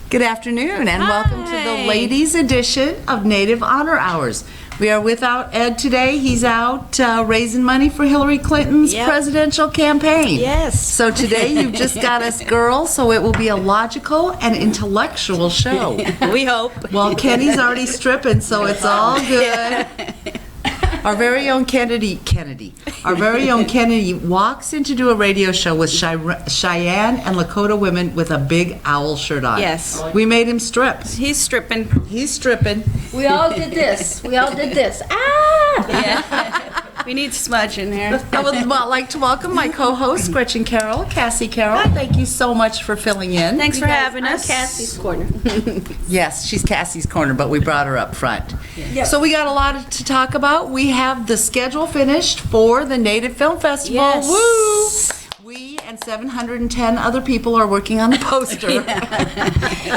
Good afternoon and welcome to the ladies edition of Native Honor Hours. We are without Ed today. He's out raising money for Hillary Clinton's presidential campaign. Yes. So today you've just got us girls, so it will be a logical and intellectual show. We hope. Well, Kenny's already stripping, so it's all good. Our very own Kennedy walks in to do a radio show with Cheyenne and Lakota women with a big owl shirt on. Yes. We made him strip. He's stripping. He's stripping. We all did this. Yeah. We need smudge in here. I would like to welcome my co-host, Gretchen Carroll, Cassie Carroll. Thank you so much for filling in. Thanks for having I'm us. Cassie's corner. Yes, she's Cassie's corner, but we brought her up front. So we got a lot to talk about. We have the schedule finished for the Native Film Festival. Yes. Woo! We and 710 other people are working on the poster.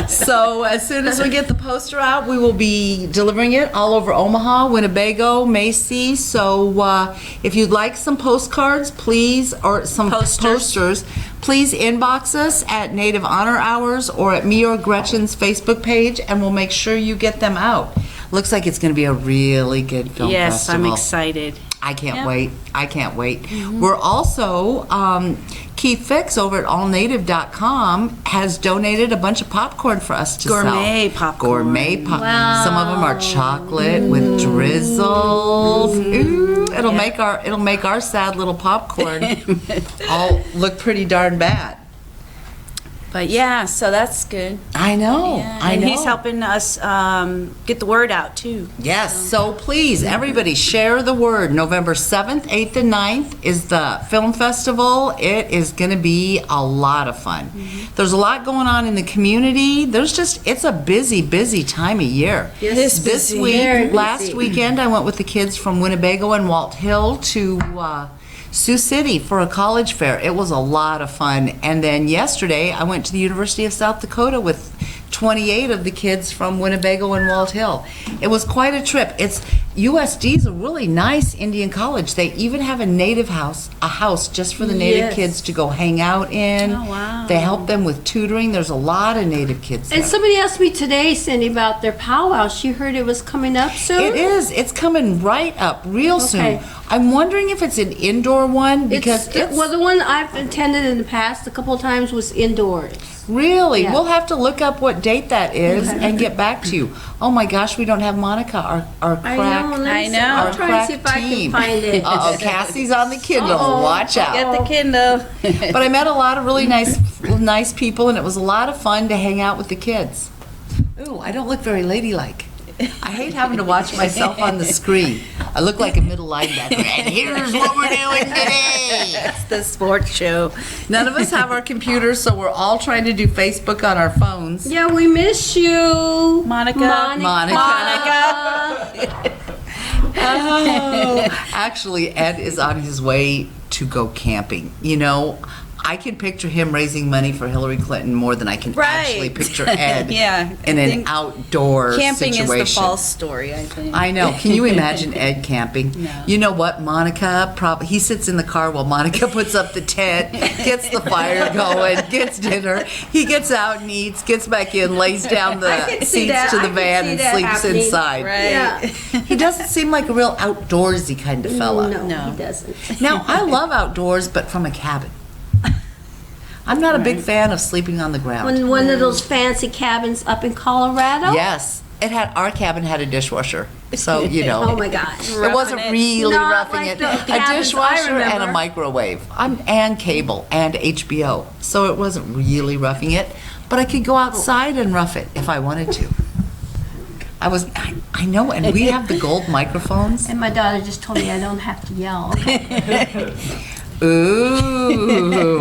So as soon as we get the poster out, we will be delivering it all over Omaha, Winnebago, Macy. So if you'd like some postcards, please, or some posters, please inbox us at Native Honor Hours or at me or Gretchen's Facebook page, and we'll make sure you get them out. Looks like it's going to be a really good film Yes, I'm festival. excited. I can't wait. I can't wait. Mm-hmm. We're also, Keith Fix over at allnative.com has donated a bunch of popcorn for us to sell. Gourmet popcorn. Gourmet popcorn. Wow. Some of them are chocolate with drizzles. Ooh, it'll make our sad little popcorn all look pretty darn bad. But yeah, so that's good. I know. Yeah. I and know. he's helping us get the word out too. Yes, so please, everybody, share the word. November 7th, 8th, and 9th is the film festival. It is going to be a lot of fun. Mm-hmm. There's a lot going on in the community. It's a busy, busy time of year. Yes, This busy. week, last weekend, I went with the kids from Winnebago and Walt Hill to Sioux City for a college fair. It was a lot of fun. And then yesterday, I went to the University of South Dakota with 28 of the kids from Winnebago and Walt Hill. It was quite a trip. USD is a really nice Indian college. They even have a native house, just for the native kids to go hang out in. Oh, wow. They help them with tutoring. There's a lot of native kids there. And somebody asked me today, Cindy, about their powwow. She heard it was coming up soon? It is. It's coming right up real soon. Okay. I'm wondering if it's an indoor one because well, the one I've attended in the past a couple of times was indoors. Really? Yeah. We'll have to look up what date that is and get back to you. Oh my gosh, we don't have Monica, our crack. I know. I'll try to see if I can find it. Uh-oh, Cassie's on the Kindle. Watch out. Get the Kindle. But I met a lot of really nice people, and it was a lot of fun to hang out with the kids. Ooh, I don't look very ladylike. I hate having to watch myself on the screen. I look like a middle linebacker. And here's what we're doing today. It's the sports show. None of us have our computers, so we're all trying to do Facebook on our phones. Yeah, we miss you. Monica. Oh, actually, Ed is on his way to go camping. You know, I can picture him raising money for Hillary Clinton more than I can actually picture Ed in an outdoor camping situation. is the false story, I think. I know. Can you imagine Ed camping? No. You know what, Monica, he sits in the car while Monica puts up the tent, gets the fire going, gets dinner. He gets out and eats, gets back in, lays down the seats to the van and sleeps inside. Right. Yeah. He doesn't seem like a real outdoorsy kind of fella. No, he doesn't. Now, I love outdoors, but from a cabin. I'm not a big fan of sleeping on the ground. One of those fancy cabins up in Colorado? Yes. Our cabin had a dishwasher. So, you know. Oh my gosh. It wasn't really Not roughing like it. the A cabins I dishwasher and a remember. microwave. And cable and HBO. So it wasn't really roughing it. But I could go outside and rough it if I wanted to. I know, and we have the gold microphones. And my daughter just told me I don't have to yell. Ooh,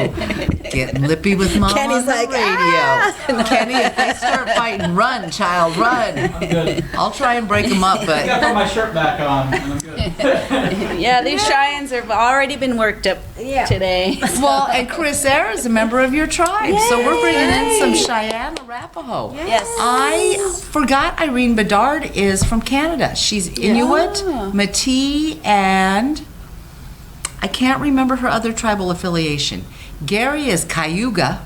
getting lippy with Mom Kenny's on the like, radio. Kenny, if they start fighting, run, child, run. I'm good. I'll try and break them up, I but got to put my shirt back on, and I'm good. Yeah, these Cheyennes have already been worked up today. well, and Chris Eyre is a member of your tribe, so we're bringing in some Cheyenne Arapaho. Yes. I forgot Irene Bedard is from Canada. She's Inuit, Oh. Métis, and I can't remember her other tribal affiliation. Gary is Cayuga.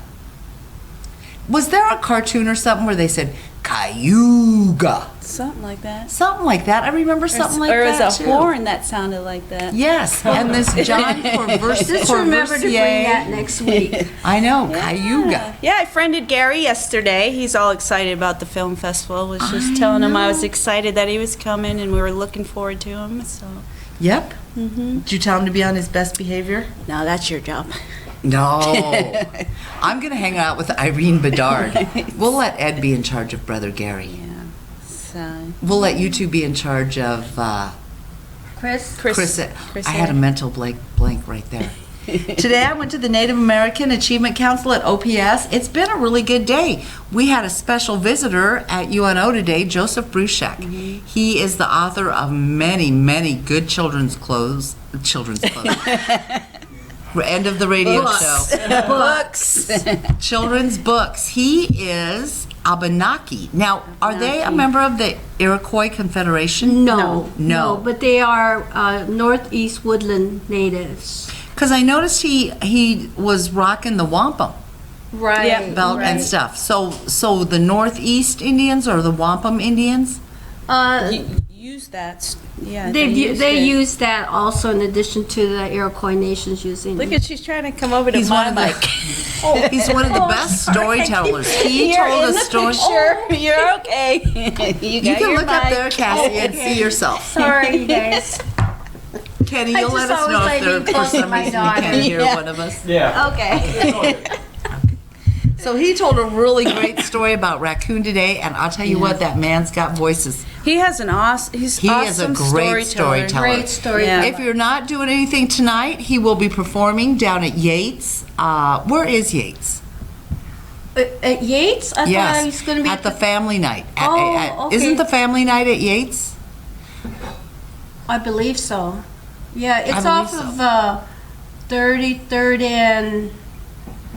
Was there a cartoon or something where they said Cayuga? Something like that. Something like that. I remember something like or that it was a too. horn that sounded like that. Yes, and this John Just remember to bring that next week. I know, Cayuga. Yeah, I friended Gary yesterday. He's all excited about the film festival. Was just telling him I was excited that he was coming and we were looking forward to him. So Yep. Did you tell him to be on his best behavior? now that's your job. No. I'm going to hang out with Irene Bedard. We'll let Ed be in charge of Brother Gary. Yeah. So We'll let you two be in charge of Chris? Chris. I had a mental blank right there. Today I went to the Native American Achievement Council at OPS. It's been a really good day. We had a special visitor at UNO today, Joseph Bruchek. He is the author of many, many good children's clothes. End of the radio show. Books. Children's books. He is Abenaki. Now, are they a member of the Iroquois Confederation? No. No. But they are Northeast Woodland natives. Because I noticed he was rocking the wampum Right. Yeah, belt and stuff. So the Northeast Indians or the wampum Indians? Use that. Yeah. They used they it. use that also in addition to the Iroquois nations using Look at she's trying to come over to He's my one of the- mic. He's one of the best storytellers. He You're told in a the story. picture. You're okay. You got can your look up mic. there, Cassie, and see yourself. Sorry, you guys. Kenny, I you'll just let us always know like if there, being for close to some my reason you daughter. can't hear Yeah. one of us. Yeah. Okay. So he told a really great story about raccoon today, and I'll tell you what, that man's got voices. He has an awesome. He's He is a awesome great storyteller. Great story. Yeah. If you're not doing anything tonight, he will be performing down at Yates. Where is Yates? At Yates? I thought he was going to be at the family night. Oh, okay. Isn't the family night at Yates? I believe so. Yeah, it's believe off so. of 33rd and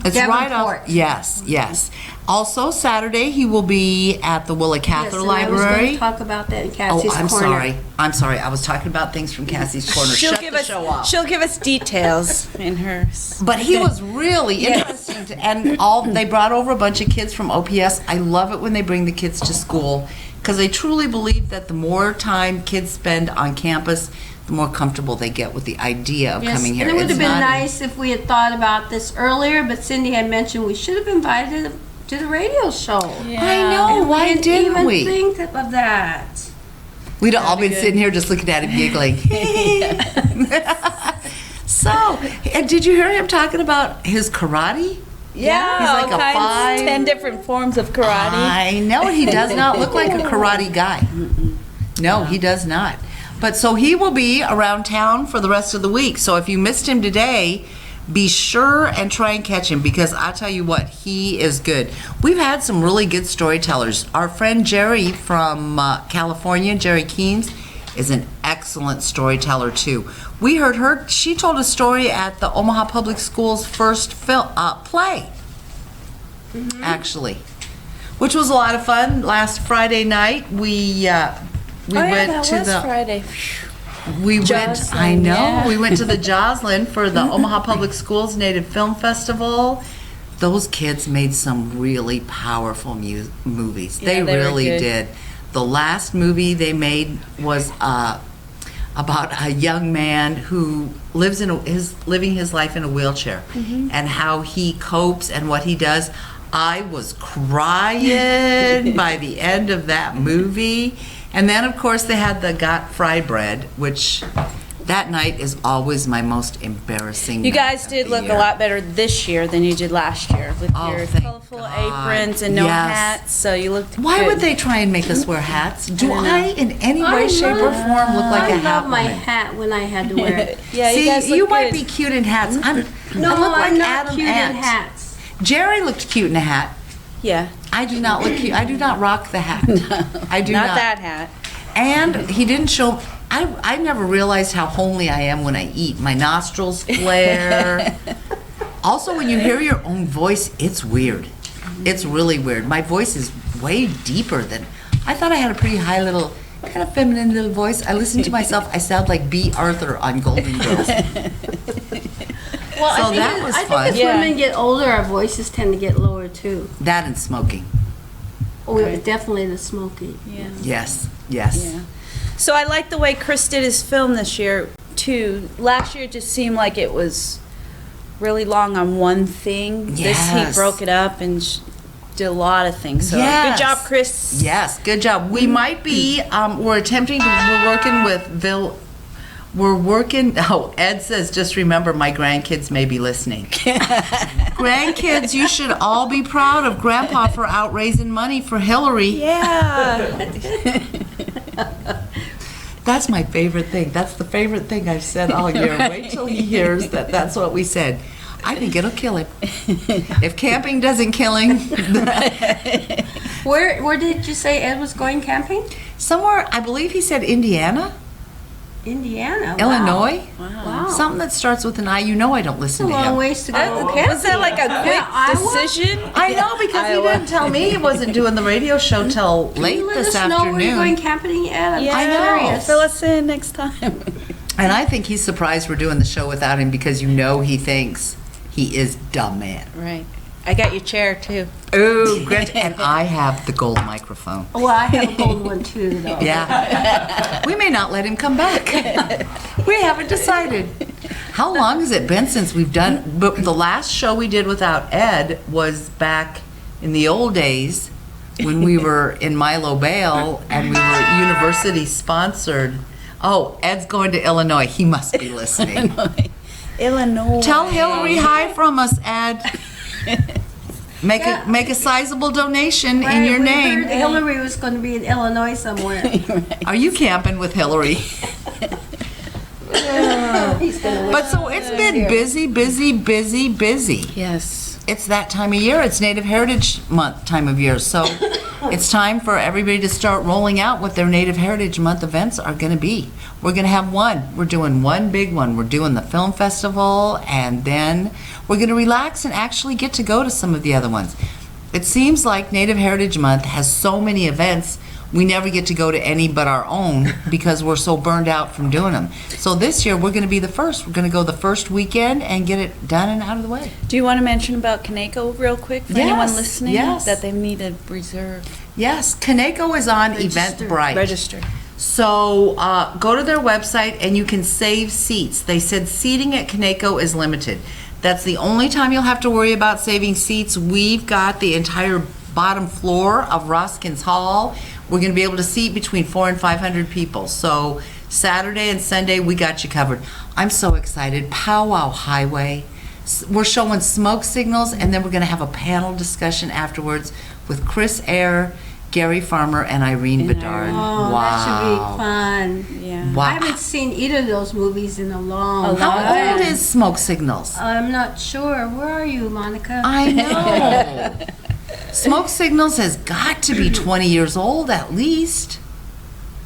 It's right Davenport. off. Yes. Also, Saturday he will be at the Willa yes, Cather and I was going Library. to talk about that in Oh, Cassie's I'm corner. sorry. I'm sorry. I was talking about things from Cassie's corner. Shut the show off. She'll give us details in her. But he was really interesting, and they brought over a bunch of kids from OPS. I love it when they bring the kids to school because they truly believe that the more time kids spend on campus, the more comfortable they get with the idea of Yes, coming here. and it would have It's been not- nice if we had thought about this earlier, but Cindy had mentioned we should have invited to the radio show. I know. And Why we didn't even we? think of that. We'd all been sitting here just looking at him giggling. So, and did you hear him talking about his karate? Yeah, He's like all a kinds, 10 different forms of karate. I know, he does not look like a karate guy. No, he does not. But so he will be around town for the rest of the week. So if you missed him today, be sure and try and catch him because I tell you what, he is good. We've had some really good storytellers. Our friend Jerry from California, Jerry Keynes, is an excellent storyteller too. We heard her, she told a story at the Omaha Public Schools' first play, actually, which was a lot of fun. Last Friday night, we went to the Friday. we went. Joslyn, I know. yeah. We went to the Joslyn for the Omaha Public Schools Native Film Festival. Those kids made some really powerful movies. Yeah, they they were really good. did. The last movie they made was about a young man who lives living his life in a wheelchair, Mm-hmm. and how he copes and what he does. I was crying by the end of that movie. And then, of course, they had the got fry bread, which that night is always my most embarrassing. You night guys of did the look year. a lot better this year than you did last year with Oh, your thank colorful God. aprons and no Yes. hats. So you looked Why good. would they try and make us wear hats? Do don't know. I, in any way, shape, or form, look like I a hat love my woman? hat when I had to wear it. Yeah, See, you guys look you might good. be cute in hats. No, I look like I'm not Adam cute Ant. in hats. Jerry looked cute in a hat. Yeah, I do not look cute. I do not rock the hat. I do not that hat. And he didn't show. I never realized how homely I am when I eat. My nostrils flare. Also, when you hear your own voice, it's weird. It's really weird. My voice is way deeper than. I thought I had a pretty high little, kind of feminine little voice. I listen to myself. I sound like B. Arthur on Golden Girls. Well, So I think, that was I fun. think as Yeah. women get older, our voices tend to get lower too. That and smoking. Oh, definitely the smoking. Yeah. Yes, yes. Yeah. So I like the way Chris did his film this year too. Last year it just seemed like it was really long on one thing. This Yes. he broke it up and did a lot of things. So Yes. good job, Chris. Yes, good job. We might be, we're attempting to, we're working with we're working, oh, Ed says, just remember, my grandkids may be listening. Grandkids, you should all be proud of Grandpa for out raising money for Hillary. Yeah. That's my favorite thing. That's the favorite thing I've said all year. Wait till he hears that that's what we said. I think it'll kill him. If camping doesn't kill him, Where did you say Ed was going camping? somewhere, I believe he said Indiana, Indiana. Wow. Illinois, Wow. something that starts with an I. You know I don't It's listen a to long him. ways to go. Was that like a quick Iowa? decision? I know, because he Iowa. didn't tell me he wasn't doing the radio show till late Can you let this us know where you're going afternoon. camping, Ed? I'm Yeah, I know. curious. Fill us in next time. And I think he's surprised we're doing the show without him because you know he thinks he is dumb man. Right. I got your chair too. Ooh, Gretchen, and I have the gold microphone. Well, I have a gold one too, though. Yeah. We may not let him come back. We haven't decided. How long has it been since we've done, but the last show we did without Ed was back in the old days when we were in Milo Bale and we were university sponsored. Oh, Ed's going to Illinois. He must be listening. Illinois. Tell Hillary hi from us, Ed. Make a sizable donation in your We name. heard Hillary was going to be in Illinois somewhere. Are you camping with Hillary? He's gonna But so it's been busy. Yes. It's that time of year. It's Native Heritage Month time of year. So it's time for everybody to start rolling out what their Native Heritage Month events are going to be. We're going to have one. We're doing one big one. We're doing the film festival, and then we're going to relax and actually get to go to some of the other ones. It seems like Native Heritage Month has so many events, we never get to go to any but our own because we're so burned out from doing them. So this year, we're going to be the first. We're going to go the first weekend and get it done and out of the way. Do you want to mention about Kaneko real quick for anyone Yes, listening? yes. That they need to reserve. Yes, Kaneko is on Eventbrite. Register. So go to their website and you can save seats. They said seating at Kaneko is limited. That's the only time you'll have to worry about saving seats. We've got the entire bottom floor of Roskins Hall. We're going to be able to seat between 400 and 500 people. So Saturday and Sunday, we got you covered. I'm so excited. Powwow Highway. We're showing smoke signals, and then we're going to have a panel discussion afterwards with Chris Eyre, Gary Farmer, and Irene Bedard. Oh, that should be fun. Yeah. Wow. I haven't seen either of those movies in a long A long How time. old is Smoke Signals? I'm not sure. Where are you, Monica? I know. Smoke Signals has got to be 20 years old at least.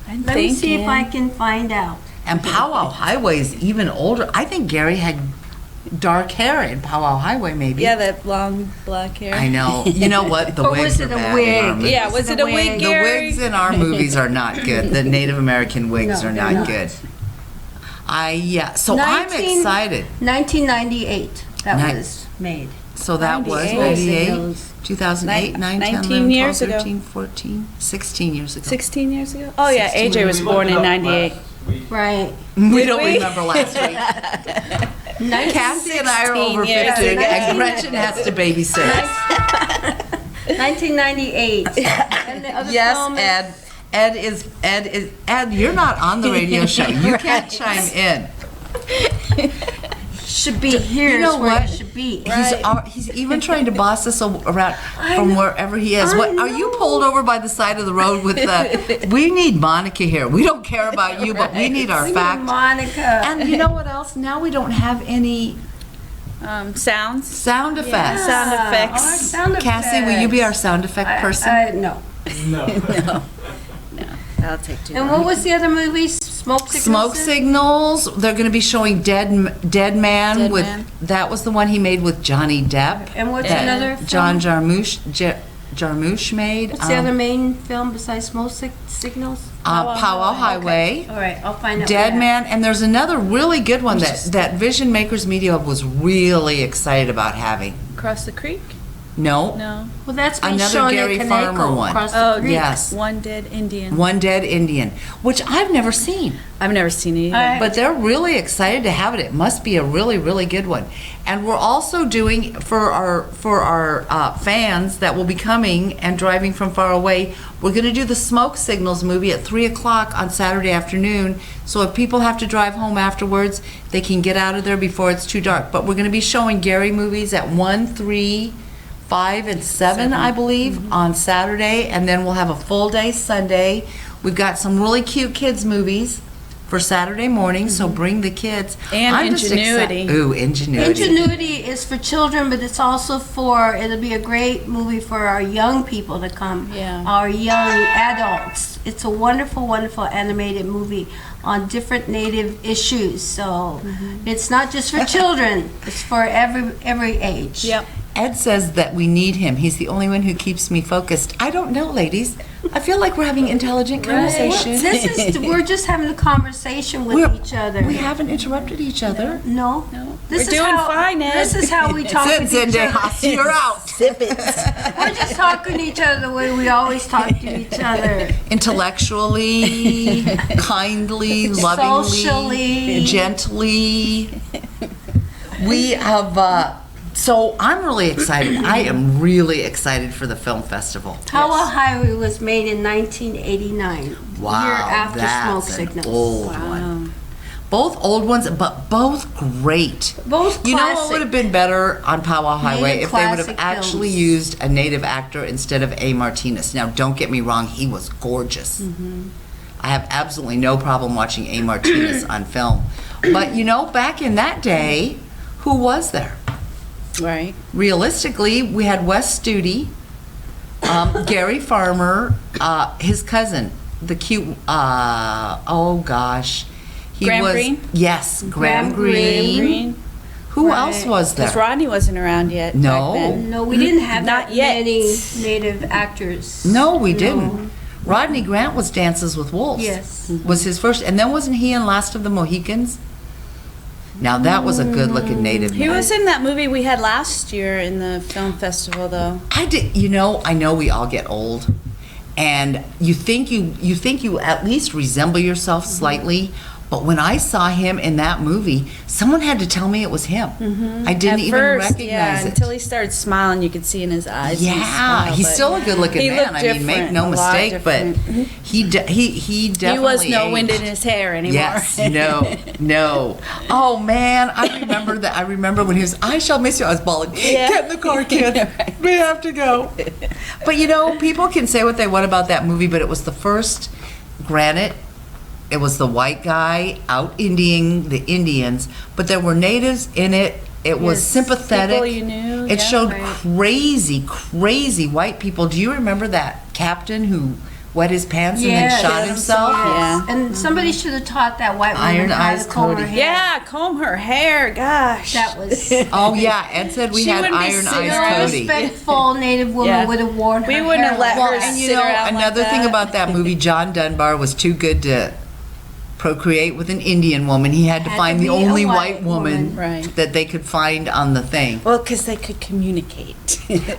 I'm Let me see if I thinking. can find out. And Powwow Highway is even older. I think Gary had dark hair in Powwow Highway, maybe. Yeah, that long black hair. I know. You know what? The Or wigs was are it a bad in our wig? movies. Yeah, was it a wig, The Gary? wigs in our movies are not good. The Native American wigs No, are they're not not. good. So I'm 19 excited. 1998, that Ni- was made. So that was 98. 98, 2008, 9, 10, 19 11, 12, years ago. 13, 14, 16 years ago. 16 years ago? Oh, yeah. 16. AJ was We born looked in it up 98. last week. Right. We don't we? remember last week. Cassie and I are over 50, 16 years and ago. Gretchen has to babysit. 1998. And the other Yes, film is- Ed, you're not on the radio show. You can't chime in. should be here. You know is where what? it should be. He's even trying to boss us around from wherever he is. I What, are you know. pulled over by the side of the road with the, we need Monica here. We don't care about you, but we need our We need fact. Monica. And you know what else? Now we don't have any Sounds. sound effects. Sound effects. Our sound Cassie, will you be our sound effect I- person? no. No. That'll take too And long. what was the other movie? Smoke Signals? Smoke Signals. They're going to be showing Dead Man Dead with Man. that was the one he made with Johnny Depp. And what's That- another film? John Jarmusch. Jarmusch made. What's the other main film besides Smoke Signals? Powwow Highway. All right, I'll find out. Dead where Man, and there's another really good one that Vision Makers Media was really excited about having. Across the creek? No, No. Well, that's been Another shown Gary at Farmer Coneco one. across the Oh, creek. yes. One Dead Indian. One Dead Indian, which I've never seen, I've never seen it either. I- but they're really excited to have it. It must be a really, really good one. And we're also doing for our fans that will be coming and driving from far away. We're going to do the Smoke Signals movie at 3:00 on Saturday afternoon. So if people have to drive home afterwards, they can get out of there before it's too dark. But we're going to be showing Gary movies at 1, 3, 5, and 7, I believe, on Saturday, and then we'll have a full day Sunday. We've got some really cute kids movies for Saturday morning, so bring the kids. And I'm just Ingenuity. Ooh, Ingenuity. Ingenuity is for children, but it's also it'll be a great movie for our young people to come. Yeah. Our young adults. It's a wonderful, wonderful animated movie on different Native issues. So it's not just for children, it's for every age. Yep. Ed says that we need him. He's the only one who keeps me focused. I don't know, ladies. I feel like we're having intelligent conversation. We're just having a conversation with We're- each other. We haven't interrupted each other. No. No. This We're is doing how- fine, Ed. This is how we talk with each other. You're out. We're just talking to each other the way we always talk to each other. Intellectually, kindly, lovingly, Socially. gently. We have, so I'm really excited. I am really excited for the film festival. Powwow Highway was made in 1989. Wow, Year after Smoke that's an Signals. old one. Both old ones, but both great. Both You know what classic. would have been better on Powwow Highway Native if they would have classic actually films. used a native actor instead of A. Martinez. Now, don't get me wrong, he was gorgeous. I have absolutely no problem watching A. Martinez on film. But you know, back in that day, who was there? Right. Realistically, we had Wes Studi, Gary Farmer, his cousin, the cute, oh gosh. He Graham was, Greene? Yes, Graham Graham Greene. Green. Who Right. else was Because there? Rodney wasn't around yet. No. Back then. No, we didn't have Not that yet. many Native actors. No, we didn't. Rodney Grant was Dances with Wolves. Yes. Was his first, and then wasn't he in Last of the Mohicans? Now that was a good-looking native. He man. was in that movie we had last year in the film festival, though. I did. You know, I know we all get old, and you think you at least resemble yourself slightly. But when I saw him in that movie, someone had to tell me it was him. I didn't At even first, recognize yeah, it. until he started smiling, you could see in his eyes. Yeah, he's still a good-looking he man. looked I mean, make different, no a lot mistake, but different. he definitely He was no aged. wind in his hair anymore. Yes, no. Oh man, I remember that. I remember when he was, I shall miss you. I was bawling. Yeah. Get in the car, kid. We have to go. But you know, people can say what they want about that movie, but it was the first. Granted, it was the white guy out Indian the Indians, but there were natives in it. It was Yes, sympathetic. people you knew, It yeah, showed right. crazy white people. Do you remember that captain who wet his pants and Yes. then shot himself? Yes. And somebody should have taught that white woman Iron how Eyes to comb Cody. her hair. Yeah, comb her hair. Gosh. That was... Oh yeah, Ed said we She had wouldn't be Iron sitting Eyes around. Cody. respectful Native woman Yeah. would have worn her We wouldn't have hair let like her that. And you sit know, around like another thing that. about that movie, John Dunbar was too good to procreate with an Indian woman. He had to Had find to the be a only white white woman woman. Right. that they could find on the thing. Well, because they could communicate.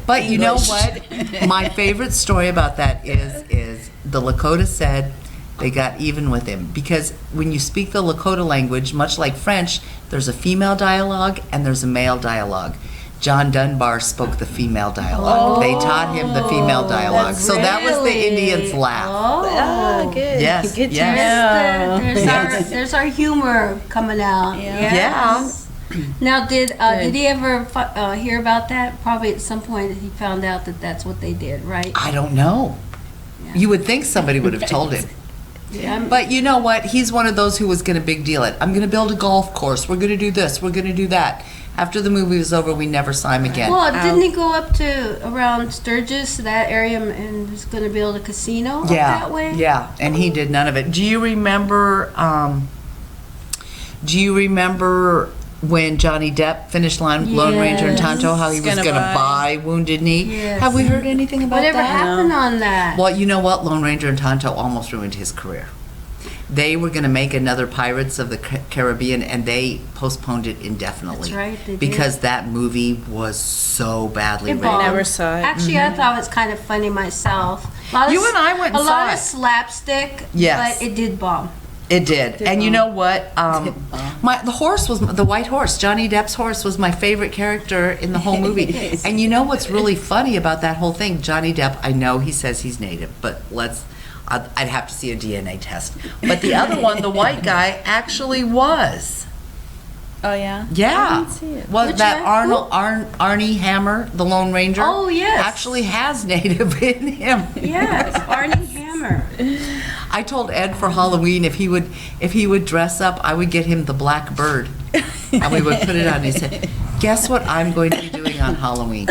But you know English. what? My favorite story about that is the Lakota said they got even with him because when you speak the Lakota language, much like French, there's a female dialogue and there's a male dialogue. John Dunbar spoke the female dialogue. They taught him the female dialogue. So that was the Really? Indians' laugh. Oh, good. Yes, Good to yes. know. There's our humor coming out. Yeah. Yes. Now, did he ever hear about that? Probably at some point he found out that that's what they did, right? I don't know. Yeah. You would think somebody would have told him. Yeah. But you know what? He's one of those who was going to big deal it. I'm going to build a golf course. We're going to do this. We're going to do that. After the movie was over, we never saw him again. Well, didn't he go up to around Sturgis, that area, and was going to build a casino up that way? Yeah, and he did none of it. Do you remember when Johnny Depp finished Lone Ranger and Tonto, how he was Gonna going to buy. buy Wounded Knee. Yes. Have we heard anything about Whatever that? happened on that? Well, you know what? Lone Ranger and Tonto almost ruined his career. They were going to make another Pirates of the Caribbean, and they postponed it indefinitely. That's right, they did. Because that movie was so badly It written. bombed. never saw it. Actually, I thought it was kind of funny myself. You and I went and a lot saw of it. slapstick, Yes. but it did bomb. It did. And you know what? The horse was the white horse. Johnny Depp's horse was my favorite character in the whole movie. And you know what's really funny about that whole thing? Johnny Depp, I know he says he's native, but I'd have to see a DNA test. But the other one, the white guy, actually was. Oh, yeah? I Yeah. didn't see it. Was Which that one? Arnie Hammer, the Lone Ranger? Oh, yes. Actually has native in him. Yes, Arnie Hammer. I told Ed for Halloween if he would dress up, I would get him the black bird, and we would put it on his head. Guess what I'm going to be doing on Halloween?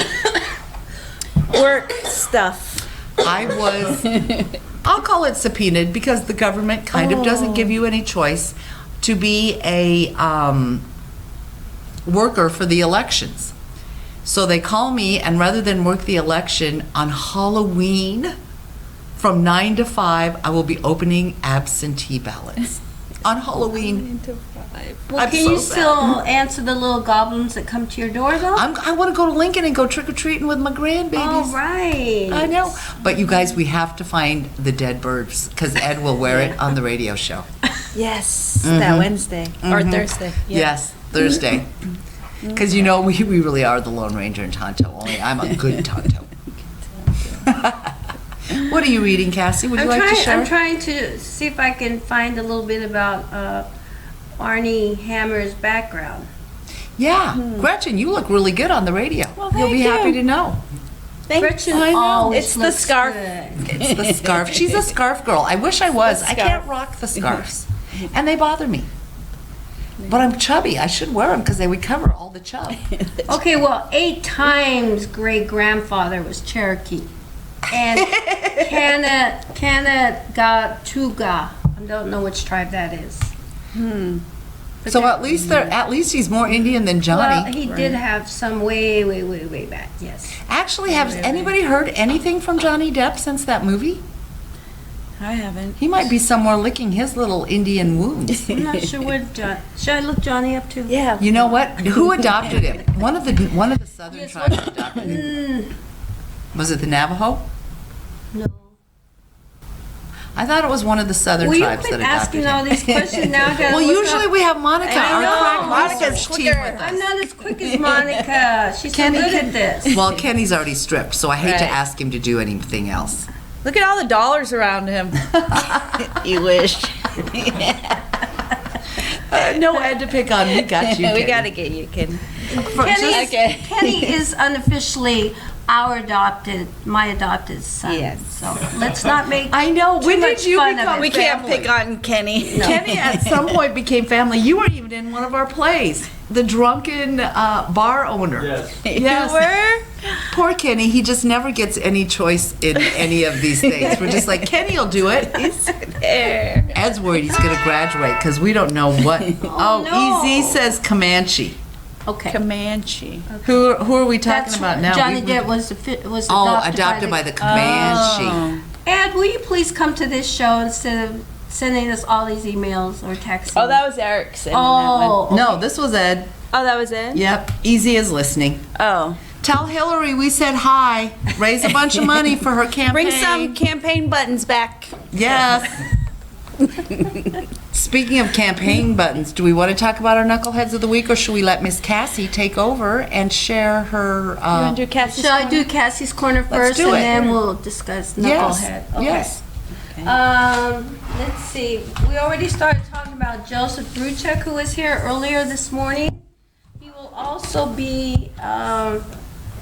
Work stuff. I'll call it subpoenaed because the government kind of doesn't give you any choice to be a worker for the elections. So they call me, and rather than work the election on Halloween, from 9 to 5, I will be opening absentee ballots on Halloween. Well, I'm can so you sad. still answer the little goblins that come to your door, though? I want to go to Lincoln and go trick-or-treating with my grandbabies. All right. I know. But you guys, we have to find the dead birds because Ed will wear it on the radio show. Yes, that Wednesday. Or Thursday. Yeah. Yes, Thursday. Because you know, we really are the Lone Ranger and Tonto, only I'm a good Tonto. What are you reading, Cassie? Would you like to share? I'm trying to see if I can find a little bit about Arnie Hammer's background. Yeah. Gretchen, you look really good on the radio. Well, You'll be thank happy you. to know. Gretchen I know. always It's the looks scarf. good. It's the scarf. She's a scarf girl. I wish I was. I scarf. can't rock the scarves. And they bother me. But I'm chubby. I should wear them because they would cover all the chub. Okay, well, 8 times great-grandfather was Cherokee. And Kanatuga. I don't know which tribe that is. But So that- at least he's more Indian than Johnny. Well, he did have some way back, yes. Actually, has anybody heard anything from Johnny Depp since that movie? I haven't. He might be somewhere licking his little Indian wounds. I'm not sure what should I look Johnny up to? Yeah. You know what? Who adopted him? One of the southern Yes, tribes adopted him. Was it the Navajo? No. I thought it was one of the southern Will you tribes quit that adopted asking all him. these questions now? I gotta Well, look usually up. we have Monica, I our know. crack Monica's research team quicker. with I'm us. not as quick as Monica. She's so good at this. Well, Kenny's already stripped, so I hate to Right. ask him to do anything else. Look at all the dollars around him. You wish. No Ed to pick on. We got you. We Kenny. got to get you, Ken. Kenny is unofficially my adopted son. Yes. So let's not make. I know. too When much did you fun of become? it. We can't pick on Kenny. Kenny at some point became family. You were even in one of our plays. The drunken bar owner. Yes. Yes. You were? Poor Kenny. He just never gets any choice in any of these things. We're just like, Kenny will do it. There. Ed's worried he's going to graduate because we don't know what. Oh, no. EZ says Comanche. Okay. Comanche. Who are we talking That's about now? Johnny We- Depp was adopted, adopted by the Comanche. Ed, will you please come to this show instead of sending us all these emails or texts? Oh, that was Eric sending that one. Oh, No, this was Ed. Oh, that was it? Yep. Easy is listening. Oh. Tell Hillary we said hi. Raise a bunch of money for her campaign. Bring some campaign buttons back. Yes. Speaking of campaign buttons, do we want to talk about our Knuckleheads of the Week, or should we let Miss Cassie take over and share her? You want to do Cassie's Shall I corner? do Cassie's Corner first, do and it. then we'll discuss Yes. Knucklehead? Okay. Yes. Let's see. We already started talking about Joseph Bruchek, who was here earlier this morning. He will also be at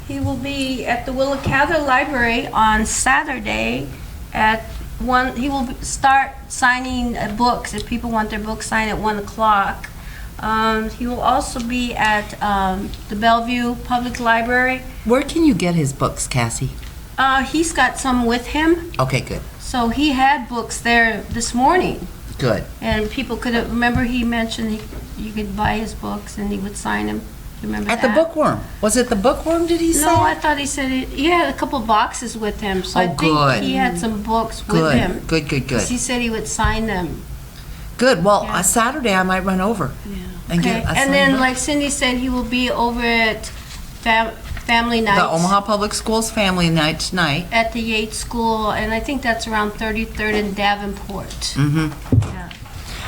the Willa Cather Library on Saturday at 1. He will start signing books if people want their books signed at 1:00. He will also be at the Bellevue Public Library. Where can you get his books, Cassie? He's got some with him. Okay, good. So he had books there this morning. Good. And people could have, remember he mentioned you could buy his books and he would sign them. Do you remember At that? the Bookworm. Was it the Bookworm, did he say? No, I thought he said he had a couple boxes with him. So Oh, I think good. he had some books with him. Good, good, 'Cause good. he said he would sign them. Good. Well, Yeah. Saturday I might run over and Okay. get a And signed then, book. like Cindy said, he will be over at Family Nights. The Omaha Public Schools Family Night tonight. At the Yates School, and I think that's around 33rd and Davenport. Mm-hmm. Yeah.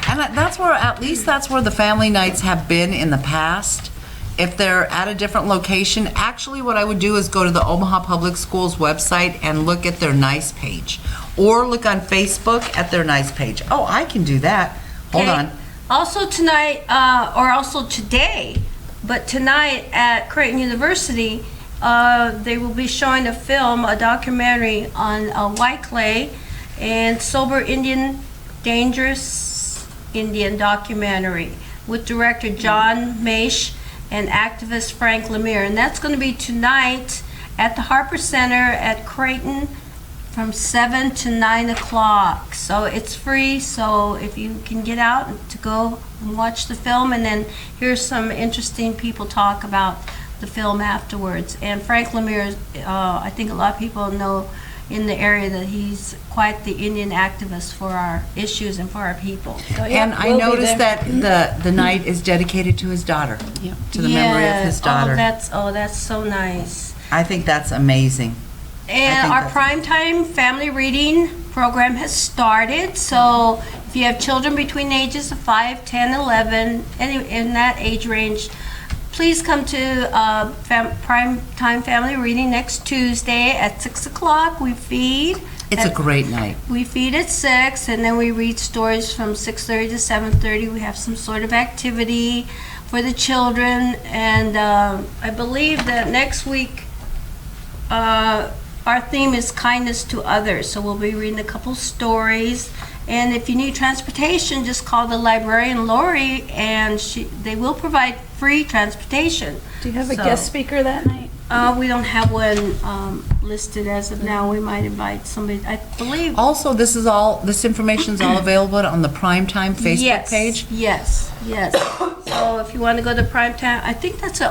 And that's where, at least that's where the family nights have been in the past. If they're at a different location, actually what I would do is go to the Omaha Public Schools website and look at their NICE page. Or look on Facebook at their NICE page. Oh, I can do that. Hold Okay. on. Also tonight, or also today, but tonight at Creighton University, they will be showing a film, a documentary on white clay and sober Indian, dangerous Indian documentary with director John Maish and activist Frank Lemire. And that's going to be tonight at the Harper Center at Creighton from 7 to 9 o'clock. So it's free, so if you can get out to go and watch the film, and then hear some interesting people talk about the film afterwards. And Frank Lemire, I think a lot of people know in the area that he's quite the Indian activist for our issues and for our people. And I noticed that the night is dedicated to his daughter, to the memory of his daughter. That's so nice. I think that's amazing. And think our that's- primetime family reading program has started. So if you have children between the ages of 5, 10, 11, in that age range, please come to primetime family reading next Tuesday at 6 o'clock. We feed. It's a great night. We feed at 6, and then we read stories from 6:30 to 7:30. We have some sort of activity for the children. And I believe that next week, our theme is kindness to others. So we'll be reading a couple stories. And if you need transportation, just call the librarian, Lori, and they will provide free transportation. Do you have a So- guest speaker that night? We don't have one listed as of now. We might invite somebody, I believe. Also, this information's all available on the Primetime Facebook Yes, page. Yes, yes. So if you want to go to Primetime, I think that's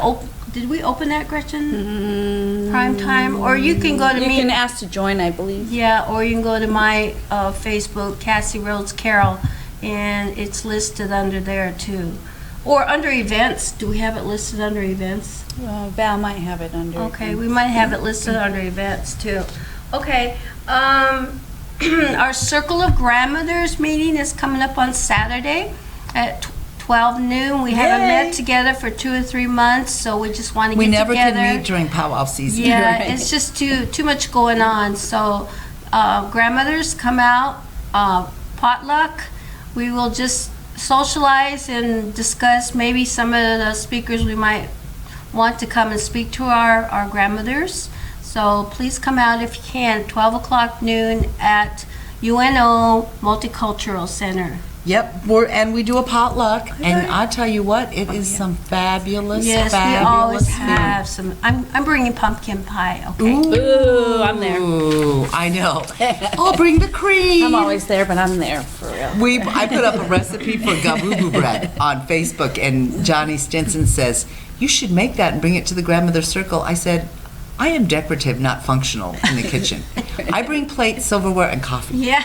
did we open that, Gretchen? Primetime, or you can go to You me. can ask to join, I believe. Yeah, or you can go to my Facebook, Cassie Rhodes Carroll, and it's listed under there too. Or under events. Do we have it listed under events? Val might have it under. Okay, we might have it listed under events too. Okay, our Circle of Grandmothers meeting is coming up on Saturday at 12 noon. We haven't Yay. met together for 2 or 3 months, so we just want to We get never together. can meet during powwow season. Yeah, Right. it's just too much going on. So, grandmothers, come out, potluck. We will just socialize and discuss maybe some of the speakers we might want to come and speak to our grandmothers. So please come out if you can, 12 o'clock noon at UNO Multicultural Center. Yep, we do a potluck, and I tell you what, it is some fabulous, Yes, we fabulous always food. have some. I'm bringing pumpkin pie, okay? Ooh, I'm there. Ooh, I know. I'll bring the cream. I'm always there, but I'm there for real. I put up a recipe for gabubu bread on Facebook, and Johnny Stinson says, you should make that and bring it to the grandmother circle. I said, I am decorative, not functional in the kitchen. I bring plates, silverware, and coffee. Yeah.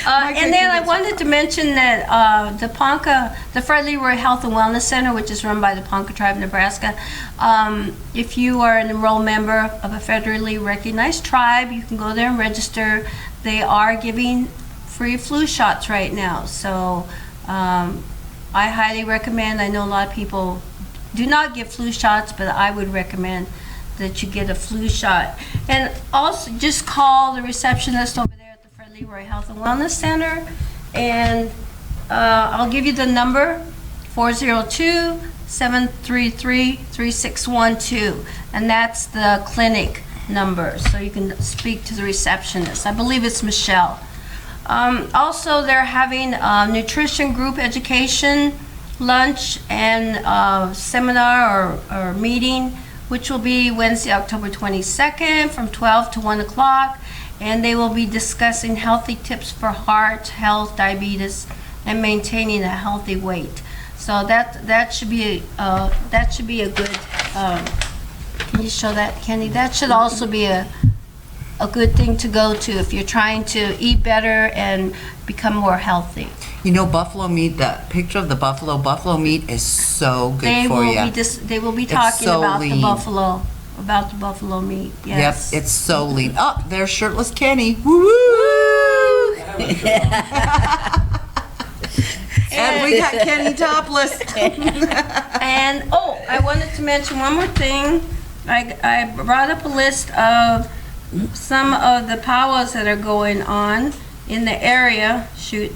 And then I wanted to mention that the Fred Leroy Health and Wellness Center, which is run by the Ponca Tribe, Nebraska, if you are an enrolled member of a federally recognized tribe, you can go there and register. They are giving free flu shots right now. So I highly recommend, I know a lot of people do not get flu shots, but I would recommend that you get a flu shot. And also just call the receptionist over there at the Fred Leroy Health and Wellness Center, and I'll give you the number, 402-733-3612, and that's the clinic number, so you can speak to the receptionist. I believe it's Michelle. Also, they're having nutrition group education lunch and seminar or meeting, which will be Wednesday, October 22nd from 12 to 1 o'clock. and they will be discussing healthy tips for heart health, diabetes, and maintaining a healthy weight. So that should be a good. Can you show that, Kenny? That should also be a good thing to go to if you're trying to eat better and become more healthy. You know, buffalo meat, the picture of the buffalo meat is so good for you. They will be It's talking so about lean. the buffalo meat. Yes. Yep, it's so lean. Oh, there's shirtless Kenny. Woo! And we got Kenny topless. And I wanted to mention one more thing. I brought up a list of some of the powwows that are going on in the area. Shoot,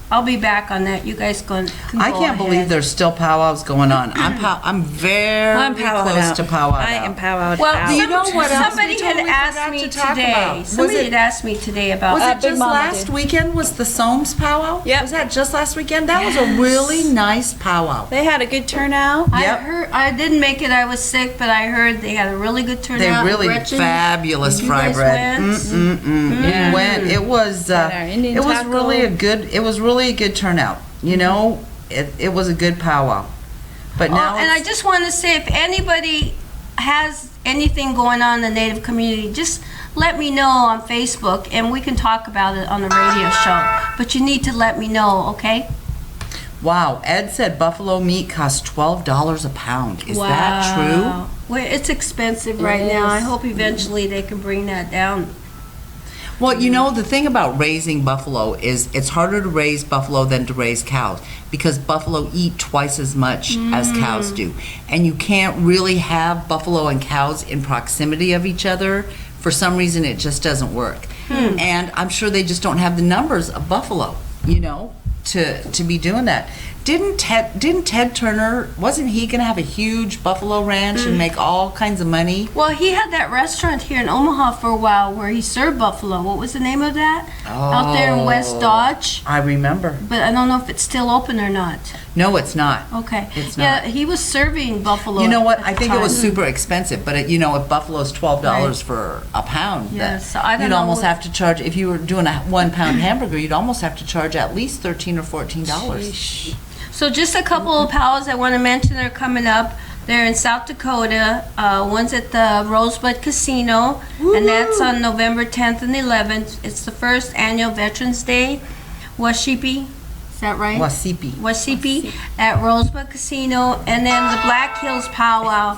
I'll be back on that. You guys can I go can't believe ahead. there's still powwows going on. I'm very close to powwow. I am powwowed Well, out. Do you know what else somebody we had totally asked forgot me to talk today. about? Was Somebody it- had asked me today about. Was it Big just Mama last did. weekend was the Soames powwow? Yep. Was that just last weekend? That was a really nice powwow. They had a good turnout. I Yep. heard. I didn't make it. I was sick, but I heard they had a really good They turnout. really Gretchen, fabulous you fry guys bread. went? It went. It was. Had our Indian It was taco. really a good. It was really a good turnout. You know, it was a good powwow. But now, and I it's- just want to say, if anybody has anything going on in the Native community, just let me know on Facebook, and we can talk about it on the radio show. But you need to let me know, okay? wow. Ed said buffalo meat costs $12 a pound. Is that true? Well, it's expensive right It now. I is. hope eventually they can bring that down. Well, you know, the thing about raising buffalo is it's harder to raise buffalo than to raise cows because buffalo eat twice as much as cows do. And you can't really have buffalo and cows in proximity of each other. For some reason, it just doesn't work. And I'm sure they just don't have the numbers of buffalo, you know, to be doing that. Didn't Ted Turner, wasn't he going to have a huge buffalo ranch and make all kinds of money? Well, he had that restaurant here in Omaha for a while where he served buffalo. What was the name of that? Out there in West Dodge. I remember. But I don't know if it's still open or not. No, it's not. Okay. It's Yeah, not. he was serving buffalo. You know what? at I the think it was time. super expensive, but you know, if buffalo's $12 for a pound, Yes, so I don't you'd know almost what- have to charge. If you were doing a 1 pound hamburger, you'd almost have to charge at least $13 or $14. So just a couple of powwows I want to mention that are coming up. They're in South Dakota. One's at the Rosebud Casino, and that's on November 10th and 11th. It's the first annual Veterans Day. Washipi, is that right? Wasipi. Wasipi at Rosebud Casino, and then the Black Hills Powwow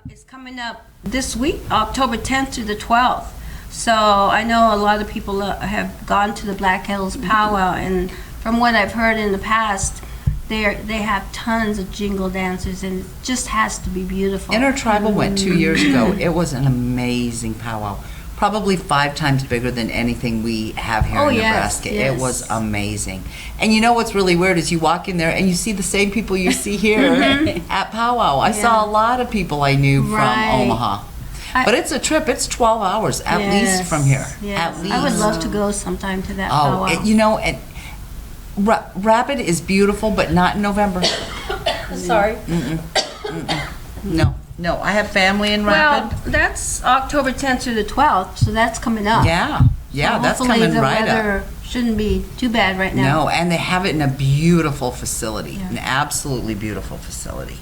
is coming up this week, October 10th through the 12th. So I know a lot of people have gone to the Black Hills Powwow, and from what I've heard in the past, they have tons of jingle dancers, and it just has to be beautiful. Intertribal went 2 years ago. It was an amazing powwow. Probably 5 times bigger than anything we have here Oh, in yes, Nebraska. yes. It was amazing. And you know what's really weird is you walk in there and you see the same people you see here at powwow. I saw a lot of people I knew from Right. Omaha. But it's a trip. It's 12 hours at least from here. Yes. At least. I would love to go sometime to that Oh, powwow. you know, and Rapid is beautiful, but not in November. Sorry. No, I have family in Well, Rapid. that's October 10th through the 12th, so that's coming up. Yeah, So that's hopefully coming the right up. weather shouldn't be too bad right now. No, and they have it in a beautiful facility, Yeah. an absolutely beautiful facility.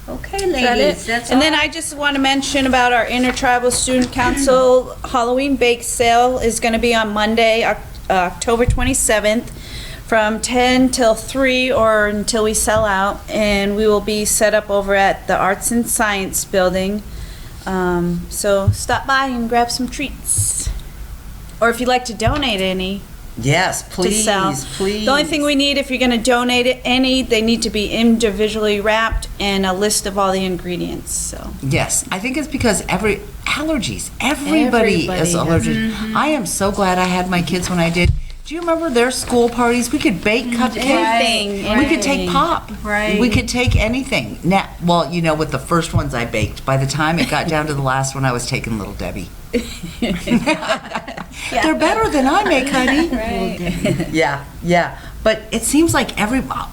Okay, Is that ladies, it? that's And all. then I just want to mention about our Intertribal Student Council Halloween bake sale is going to be on Monday, October 27th, from 10 till 3 or until we sell out. And we will be set up over at the Arts and Science Building. So stop by and grab some treats. Or if you'd like to donate any Yes, to please, sell. please. The only thing we need, if you're going to donate any, they need to be individually wrapped and a list of all the ingredients, so. Yes, I think it's because allergies. Everybody Everybody is has- allergic. I am so glad I had my kids when I did. Do you remember their school parties? We could bake cupcakes. Anything, We could take anything. pop. Right. We could take anything. Now, well, you know, with the first ones I baked, by the time it got down to the last one, I was taking Little Debbie. They're better than I make, honey. Right. Yeah, yeah. But it seems like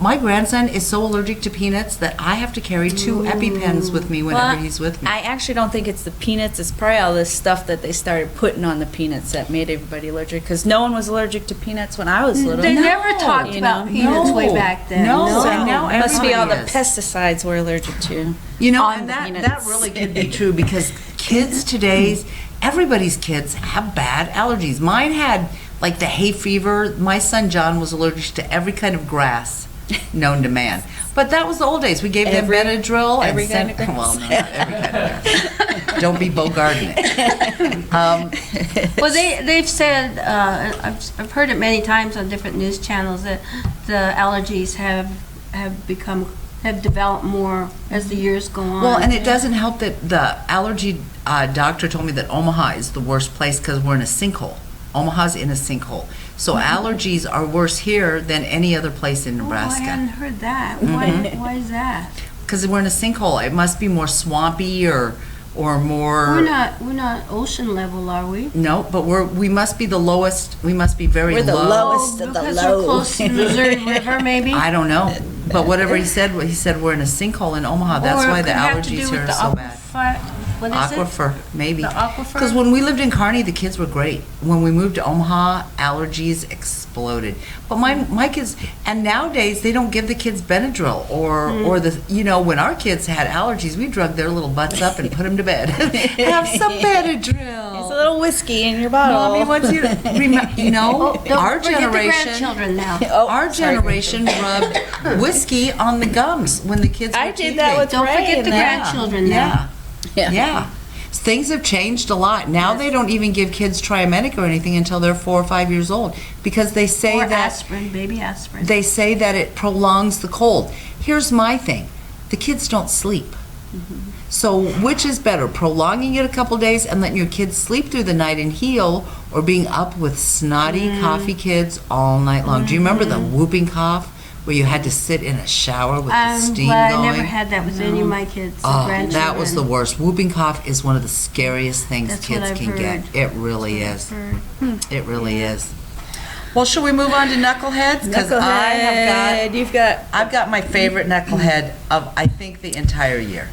my grandson is so allergic to peanuts that I have to carry 2 EpiPens with me whenever Well, he's with me. I actually don't think it's the peanuts. It's probably all this stuff that they started putting on the peanuts that made everybody allergic. Because no one was allergic to peanuts when I was little. They never talked you about know? peanuts way No. back then. No, So and now it must be all the everybody is. pesticides we're allergic to. You know, on and the that peanuts. really could be true because kids today's, everybody's kids have bad allergies. Mine had like the hay fever. My son John was allergic to every kind of grass known to man. But that was the old days. We gave them Benadryl. every and kind of grass. Well, no, not every kind of grass. Don't be bogarting it. Well, they've said, I've heard it many times on different news channels, that the allergies have developed more as the years go on. Well, and it doesn't help that the allergy doctor told me that Omaha is the worst place because we're in a sinkhole. Omaha's in a sinkhole. So allergies are worse here than any other place in Oh, I Nebraska. hadn't heard that. Why is that? Because we're in a sinkhole. It must be more swampy or more. We're not ocean level, are we? No, but we must be the lowest. We must be very We're the low. lowest of the Because low. we're close to the Missouri River, maybe? I don't know. But whatever he said we're in a sinkhole in Omaha. That's Or it why the could have to allergies do here with are so the bad. What is it? Aquifer, maybe. The aquifer? Because when we lived in Kearney, the kids were great. When we moved to Omaha, allergies exploded. But my kids, and nowadays they don't give the kids Benadryl or the, when our kids had allergies, we drug their little butts up and put them to bed. Have some Benadryl. It's a little whiskey in your bottle. Mommy wants you to Don't our forget the generation. grandchildren now. Our generation rubbed whiskey on the gums when the kids were I did that teething. with Don't Ray forget and the that. grandchildren now. Yeah. Things have changed a lot. Now they don't even give kids Triamenic or anything until they're 4 or 5 years old because they say Or that aspirin, baby aspirin. they say that it prolongs the cold. Here's my thing. The kids don't sleep. So which is better, prolonging it a couple days and letting your kids sleep through the night and heal, or being up with snotty coffee kids all night long? Do you remember the whooping cough where you had to sit in a shower with the I'm steam glad going? I never had that with any of my kids, Oh, grandchildren. that was the worst. Whooping cough is one of the scariest things That's what kids I've can get. heard. It really is. Heard. It really is. Well, shall we move on to knuckleheads? Because Knucklehead, I've got my favorite knucklehead of I think the entire year.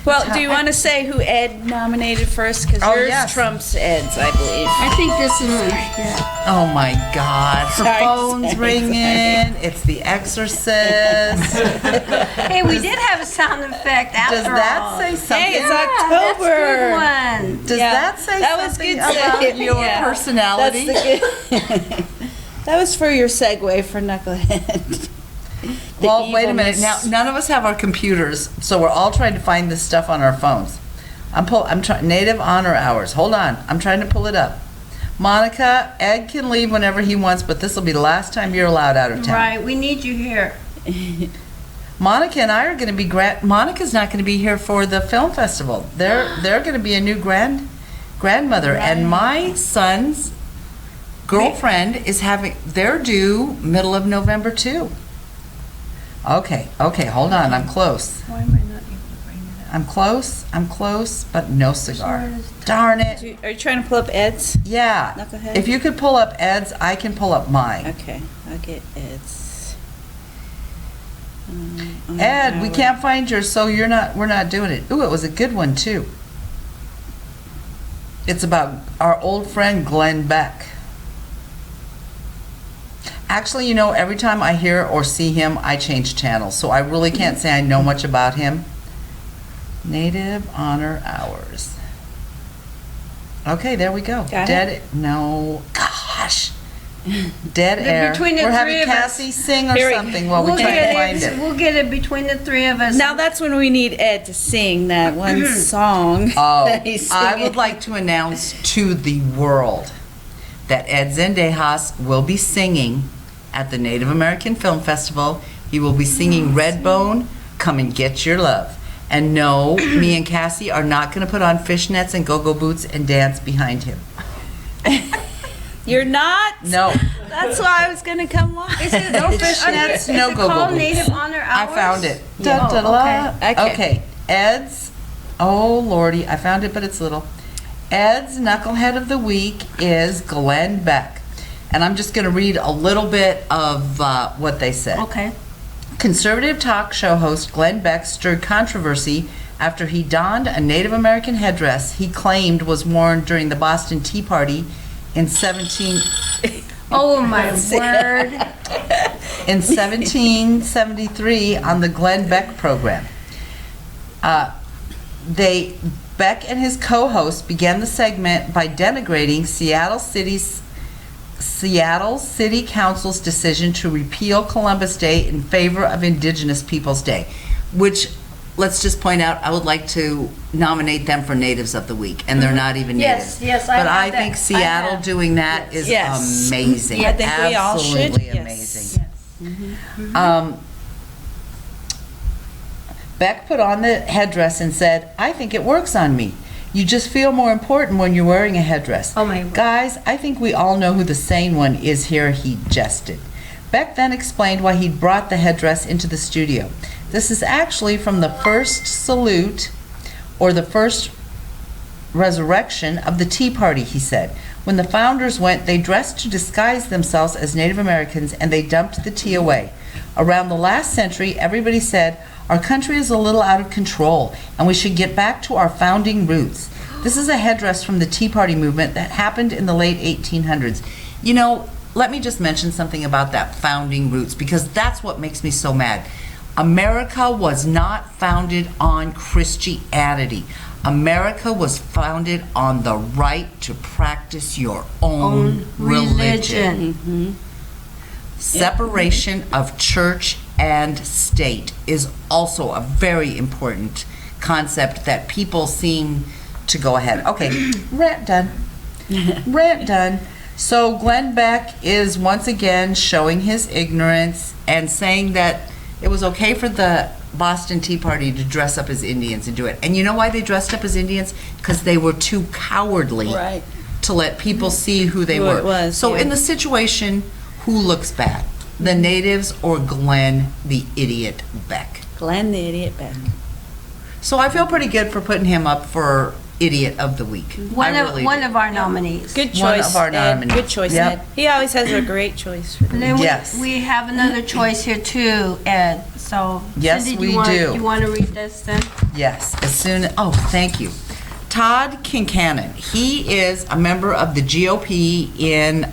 Well, do you want to say who Ed nominated first? Because Oh, yours yes. trumps Ed's, I believe. I think this is one. Yeah. Oh my God! Her Sorry, phone's sorry, ringing. It's The Exorcist. Hey, we did have a sound effect after Does that all. say something? Hey, it's That's October. a good one. Does Yeah, that say that was something good about seg- your yeah. personality? That's the good. That was for your segue for Knucklehead. The Well, wait a minute. evilness. Now, none of us have our computers, so we're all trying to find this stuff on our phones. I'm trying Native Honor Hours. Hold on. I'm trying to pull it up. Monica, Ed can leave whenever he wants, but this will be the last time you're allowed out of town. Right, we need you here. Monica and I are going to be Monica's not going to be here for the film festival. They're going to be a new grandmother, and my son's girlfriend is they're due middle of November too. Okay, hold on. I'm close. Why am I not able to bring it up? I'm close, but no cigar. Sure is. Darn it. Are you trying to pull up Ed's? Yeah. Knucklehead? If you could pull up Ed's, I can pull up mine. Okay, I'll get Ed's. Ed, we can't find yours, so we're not doing it. Ooh, it was a good one too. It's about our old friend Glenn Beck. Actually, every time I hear or see him, I change channels, so I really can't say I know much about him. Native Honor Hours. Okay, there we go. Got it? No, gosh. Dead They're air. between the We're three having of us. Cassie sing or Here we- something while we try to find it. We'll get it between the three of us. Now that's when we need Ed to sing that one song. Oh, that he's I singing. would like to announce to the world that Ed Zendejas will be singing at the Native American Film Festival. He will be singing Redbone, Come and Get Your Love. And no, me and Cassie are not going to put on fishnets and go-go boots and dance behind him. You're not? No. That's why I was going to come watch. No fishnets, no go-go Called boots. Native Honor I Hours? found it. Yeah. Da-da-da. Okay. Okay, Ed's, oh lordy, I found it, but it's little. Ed's Knucklehead of the Week is Glenn Beck. And I'm just going to read a little bit of what they said. Okay. Conservative talk show host Glenn Beck stirred controversy after he donned a Native American headdress he claimed was worn during the Boston Tea Party in 17... Oh, my word. in 1773 on the Glenn Beck program. Beck and his co-host began the segment by denigrating Seattle City Council's decision to repeal Columbus Day in favor of Indigenous Peoples Day, which, let's just point out, I would like to nominate them for Natives of the Week, and they're not even Yes, natives. yes, I But have I that. think Seattle I have. doing that is Yes. amazing. I think we all should. Absolutely Yes. amazing. Beck put on the headdress and said, "I think it works on me. You just feel more important when you're wearing a headdress." Oh, my word. Guys, I think we all know who the sane one is here, he jested. Beck then explained why he'd brought the headdress into the studio. This is actually from the first salute, or the first resurrection of the Tea Party, he said. When the founders went, they dressed to disguise themselves as Native Americans, and they dumped the tea away. Around the last century, everybody said, our country is a little out of control, and we should get back to our founding roots. This is a headdress from the Tea Party movement that happened in the late 1800s. You know, let me just mention something about that founding roots, because that's what makes me so mad. America was not founded on Christianity. America was founded on the right to practice your own religion. Separation of church and state is also a very important concept that people seem to go ahead. Okay, rant done. Rant done. So Glenn Beck is once again showing his ignorance and saying that it was okay for the Boston Tea Party to dress up as Indians and do it. And you know why they dressed up as Indians? Because they were too cowardly Right. to let people see who they Who were. it was, So yeah. in the situation, who looks bad? The natives or Glenn the idiot Beck? Glenn the idiot Beck. So I feel pretty good for putting him up for Idiot of the Week. One I of really one do. of our nominees. Good choice, One of our Ed. nominees. Good choice, Yep. Ed. He always has a great choice for And them. then Yes. we have another choice here too, Ed. So Yes, Cindy, we you want, do. You want to read this then? Yes, thank you. Todd Kincannon, he is a member of the GOP in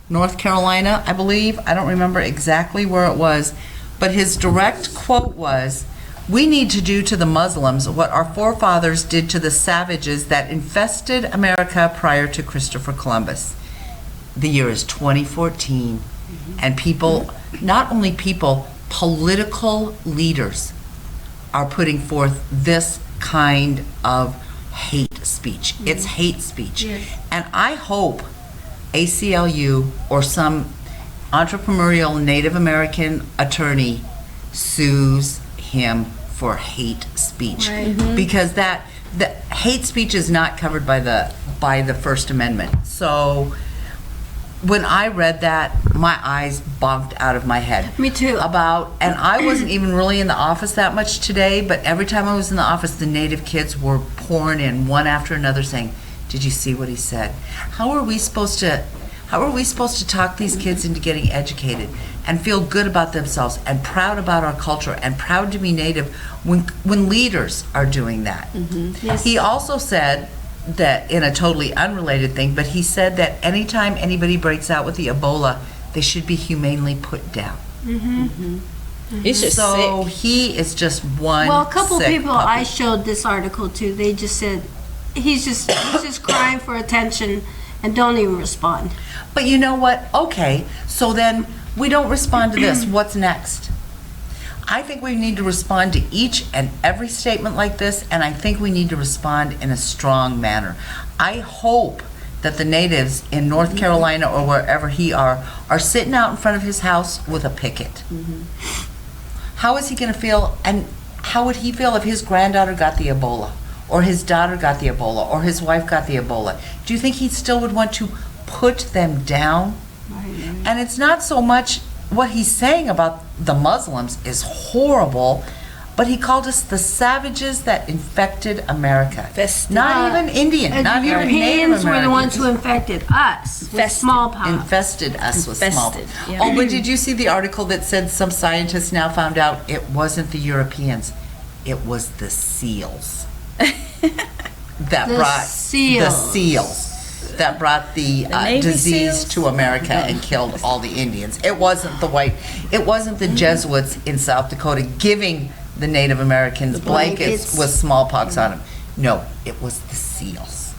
North Carolina, I believe. I don't remember exactly where it was, but his direct quote was, "We need to do to the Muslims what our forefathers did to the savages that infested America prior to Christopher Columbus." The year is 2014, and people, not only people, political leaders are putting forth this kind of hate speech. It's hate speech. Yes. And I hope ACLU or some entrepreneurial Native American attorney sues him for hate speech. Right. Because the hate speech is not covered by the First Amendment. So when I read that, my eyes bonked out of my head. Me too. And I wasn't even really in the office that much today, but every time I was in the office, the Native kids were pouring in one after another saying, "Did you see what he said?" How are we supposed to talk these kids into getting educated and feel good about themselves and proud about our culture and proud to be Native when leaders are doing that? Yes. He also said that, in a totally unrelated thing, but he said that anytime anybody breaks out with the Ebola, they should be humanely put down. He's just So sick. he is just one Well, a couple sick people puppy. I showed this article to, they just said he's just crying for attention and don't even respond. But you know what? Okay, so then we don't respond to this. What's next? I think we need to respond to each and every statement like this, and I think we need to respond in a strong manner. I hope that the natives in North Carolina or wherever he are sitting out in front of his house with a picket. How is he going to feel, and how would he feel if his granddaughter got the Ebola, or his daughter got the Ebola, or his wife got the Ebola? Do you think he still would want to put them down? And it's not so much what he's saying about the Muslims is horrible. but he called us the savages that infected America. Infested. Not even Indian, And not the even Native Europeans were the ones Americans. who infected us with Infested. smallpox. Infested us with smallpox. Infested, yeah. Oh, but did you see the article that said some scientists now found out it wasn't the Europeans, it was the seals that The brought the seals. seals that brought the Navy disease SEALs? to America and killed all the Indians. It wasn't it wasn't the Jesuits in South Dakota giving the Native Americans blankets blankets. with smallpox on them. No, it was the seals.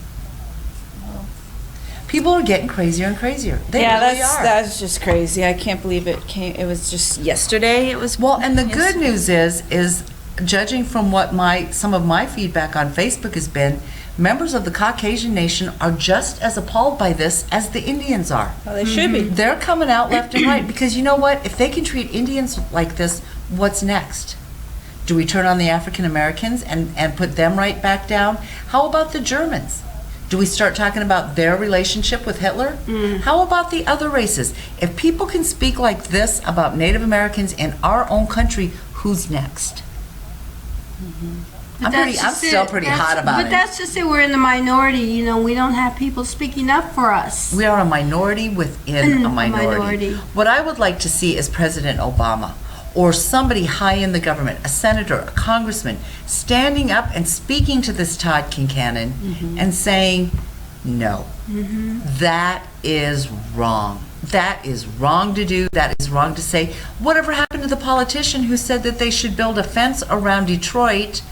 People are getting crazier and crazier. They really are. that's just crazy. I can't believe it came. It was just yesterday. It was Well, and the good news is judging from what some of my feedback on Facebook has been, members of the Caucasian nation are just as appalled by this as the Indians are. Well, they should be. They're coming out left and right because you know what? If they can treat Indians like this, what's next? Do we turn on the African Americans and put them right back down? How about the Germans? Do we start talking about their relationship with Hitler? How about the other races? If people can speak like this about Native Americans in our own country, who's next? But I'm that's just still it. pretty That's- hot about But it. that's just it. We're in the minority. You know, we don't have people speaking up for us. We are a minority within a A minority. minority. What I would like to see is President Obama or somebody high in the government, a senator, a congressman, standing up and speaking to this Todd Kincannon and saying, no, that is wrong. That is wrong to do. That is wrong to say. Whatever happened to the politician who said that they should build a fence around Detroit,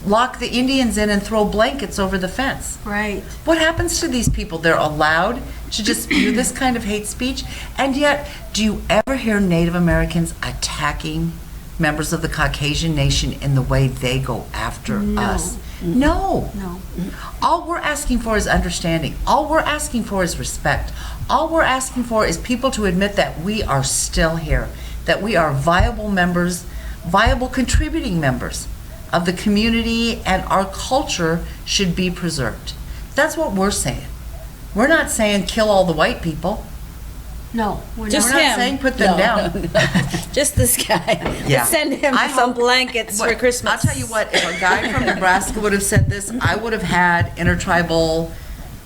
lock the Indians in and throw blankets over the fence? Right. What happens to these people? They're allowed to just spew this kind of hate speech, and yet, do you ever hear Native Americans attacking members of the Caucasian nation in the way they go after us? No. No. All we're asking for is understanding. All we're asking for is respect. All we're asking for is people to admit that we are still here, that we are viable members, viable contributing members of the community, and our culture should be preserved. That's what we're saying. We're not saying kill all the white people. No. We're Just not. We're not him. saying put them No, down. Just this guy. Yeah. Let's send him I some hope- blankets for What- Christmas. I'll tell you what, if a guy from Nebraska would have said this, I would have had intertribal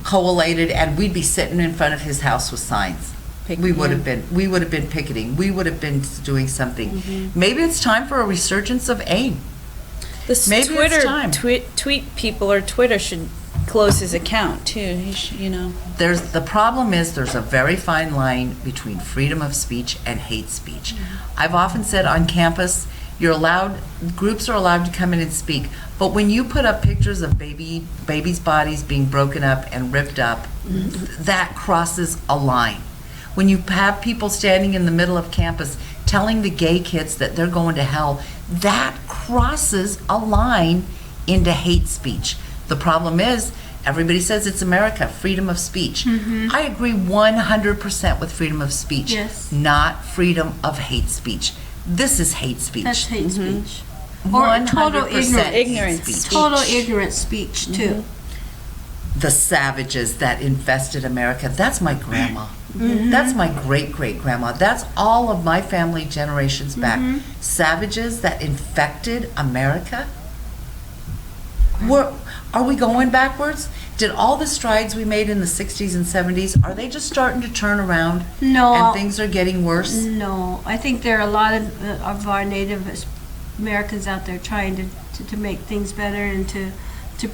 collated and we'd be sitting in front of his house with signs. We would have been picketing. We would have been doing something. Maybe it's time for a resurgence of AIM. This Maybe it's Twitter time. tweet people or Twitter should close his account too. He should, The problem is there's a very fine line between freedom of speech and hate speech. I've often said on campus, groups are allowed to come in and speak, but when you put up pictures of babies' bodies being broken up and ripped up, that crosses a line. When you have people standing in the middle of campus telling the gay kids that they're going to hell, that crosses a line into hate speech. The problem is, everybody says it's America, freedom of speech. I agree 100% with freedom of speech, Yes. not freedom of hate speech. This is hate speech. That's hate speech. Or 100% total ignorance. speech. Total ignorant speech, too. The savages that infested America, that's my grandma. That's my great-great-grandma. That's all of my family generations back. Savages that infected America? Are we going backwards? Did all the strides we made in the 60s and 70s, are they just starting to turn around No. and things are getting worse? No. I think there are a lot of our Native Americans out there trying to make things better and to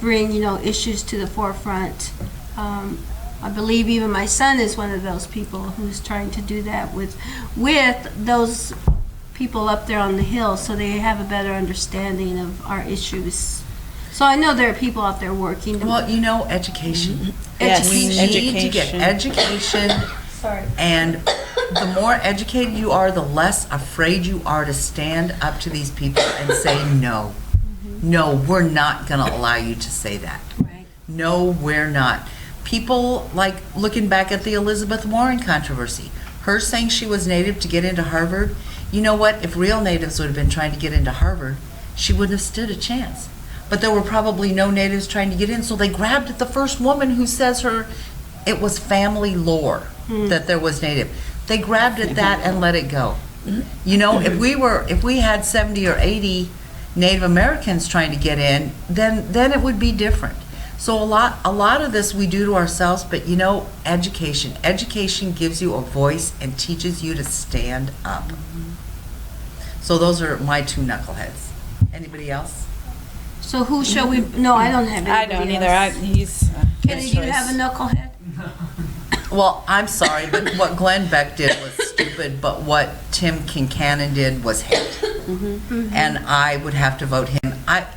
bring, issues to the forefront. I believe even my son is one of those people who's trying to do that with those people up there on the hill so they have a better understanding of our issues. So I know there are people out there working. Well, education. Yes, We need to get education. education, Sorry. and the more educated you are, the less afraid you are to stand up to these people and say, no. No, we're not going to allow you to say that. Right. No, we're not. People, like looking back at the Elizabeth Warren controversy, her saying she was Native to get into Harvard, you know what? If real Natives would have been trying to get into Harvard, she wouldn't have stood a chance. But there were probably no Natives trying to get in, so they grabbed at the first woman who says it was family lore that there was Native. They grabbed at that and let it go. If we had 70 or 80 Native Americans trying to get in, then it would be different. So a lot of this we do to ourselves, but you know, education. Education gives you a voice and teaches you to stand up. So those are my two knuckleheads. Anybody else? So who shall we, no, I don't have I anybody don't else. either. He's. Kenny, do you have a knucklehead? Well, I'm sorry, but what Glenn Beck did was stupid, but what Tim Kincannon did was hate. And I would have to vote him.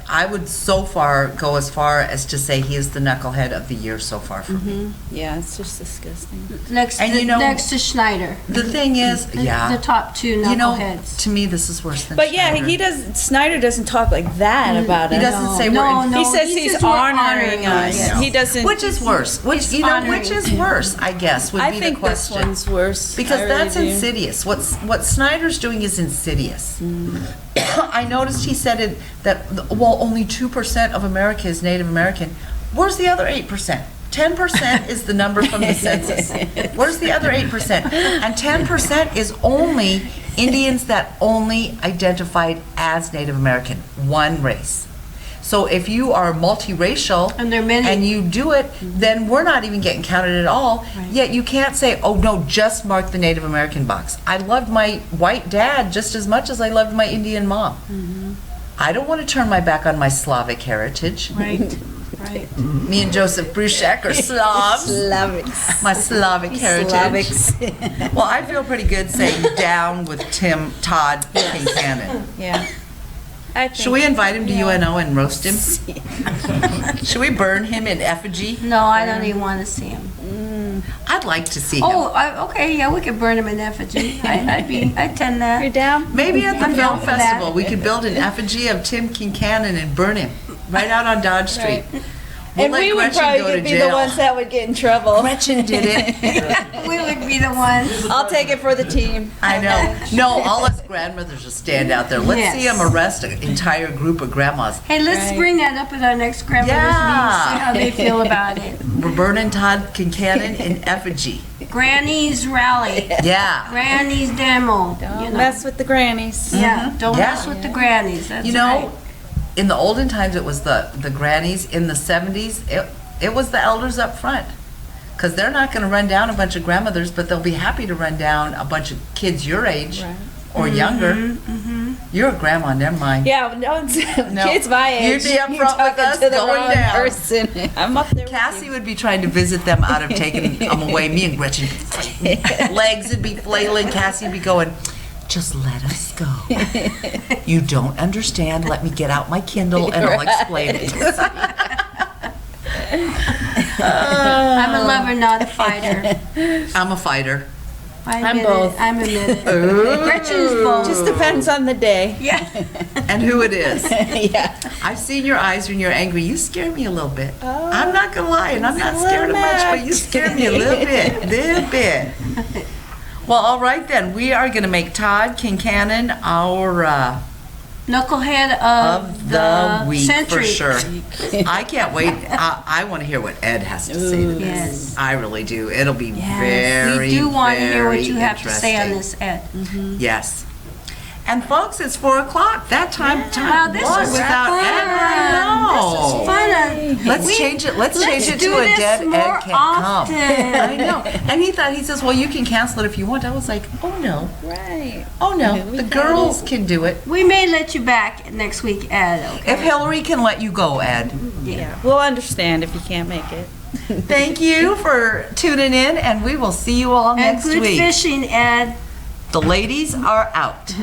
I would so far go as far as to say he is the knucklehead of the year so far for me. Yeah, it's just disgusting. Next, And you know- next to Schneider. The thing is, The yeah, top two you know, knuckleheads. to me this is worse than But yeah, Schneider. he does. Snyder doesn't talk like that about He us. doesn't say No, we're no. He says he he's says we're honoring us. us. He doesn't. Which is worse? Which He's honoring. which is worse? I guess would I be think the this question. one's worse. Because I really that's do. insidious. What Snyder's doing is insidious. Mm. I noticed he said it that well, only 2% of America is Native American. Where's the other 8%? 10% is the number from the census. Where's the other 8%? And 10% is only Indians that only identified as Native American, one race. So if you are multiracial And there are many. and you do it, then we're not even getting counted at all. Right. Yet you can't say, oh no, just mark the Native American box. I loved my white dad just as much as I loved my Indian mom. I don't want to turn my back on my Slavic heritage. Right, right. Me and Joseph Bruchek are Slavs. Slavics. My Slavic heritage. Slavics. Well, I feel pretty good saying down with Todd Kincannon. Yeah. I think. Should we invite him to UNO and roast him? Should we burn him in effigy? No, I don't even want to see him. I'd like to see him. Oh, okay, yeah, we could burn him in effigy. I'd tend You're that. down? Maybe at the I'm film down for that. festival, we could build an effigy of Tim Kincannon and burn him right out on Dodge Street. We'll And let we would Gretchen go probably to be jail. the ones that would get in trouble. Gretchen did it. We would be the ones. I'll take it for the team. I know. No, all us grandmothers will stand out there. Let's see Yes. them arrest an entire group of grandmas. Hey, let's Right. bring that up at our next grandmother's Yeah. meeting, see how they feel about it. We're burning Todd Kincannon in effigy. Granny's rally, Yeah. Granny's demo. Don't you know. mess with the grannies. Yeah, don't Yeah. mess with the grannies, that's You know, right. in the olden times, it was the grannies. In the 70s, it was the elders up front. Because they're not going to run down a bunch of grandmothers, but they'll be happy to run down a bunch of kids your age Right. or younger. You're a grandma, never mind. Yeah, no, No. kids my age. You'd be up you're front with talking us, to the going wrong down. person. I'm up there. Cassie would be trying to visit them out of taking them away. Me and Gretchen, legs would be flailing. Cassie would be going, just let us go. You don't understand. Let me get out my Kindle and I'll explain it. I'm a lover, not a fighter. I'm a fighter. I'm both. I'm admit it. Gretchen's both. Just depends on the day. Yeah. And who it is. Yeah. I've seen your eyes when you're angry. You scare me a little bit. Oh. I'm not going to lie, and I'm not Little scared of much, but you Max. scare me a little bit. Little bit. Well, all right then. We are going to make Todd Kincannon our Knucklehead of the week century. for sure. I can't wait. I want to hear what Ed has to say to this. Yes. I really do. It'll be Yes. very, We do want to hear what very you have to say on interesting. this, Ed. Yes. And folks, it's 4 o'clock. That time Wow, this was was without fun. Ed. I know. Fun. Let's change it. Let's change it do to a this dead more Ed can't often. come. I know. And he says, well, you can cancel it if you want. I was like, oh no, Right. oh no, We the got girls can do it. We may let you back next week, Ed, okay? If Hillary can let you go, Ed. Yeah. We'll understand if you can't make it. Thank you for tuning in, and we will see you all And next good week. fishing, Ed. The ladies are out.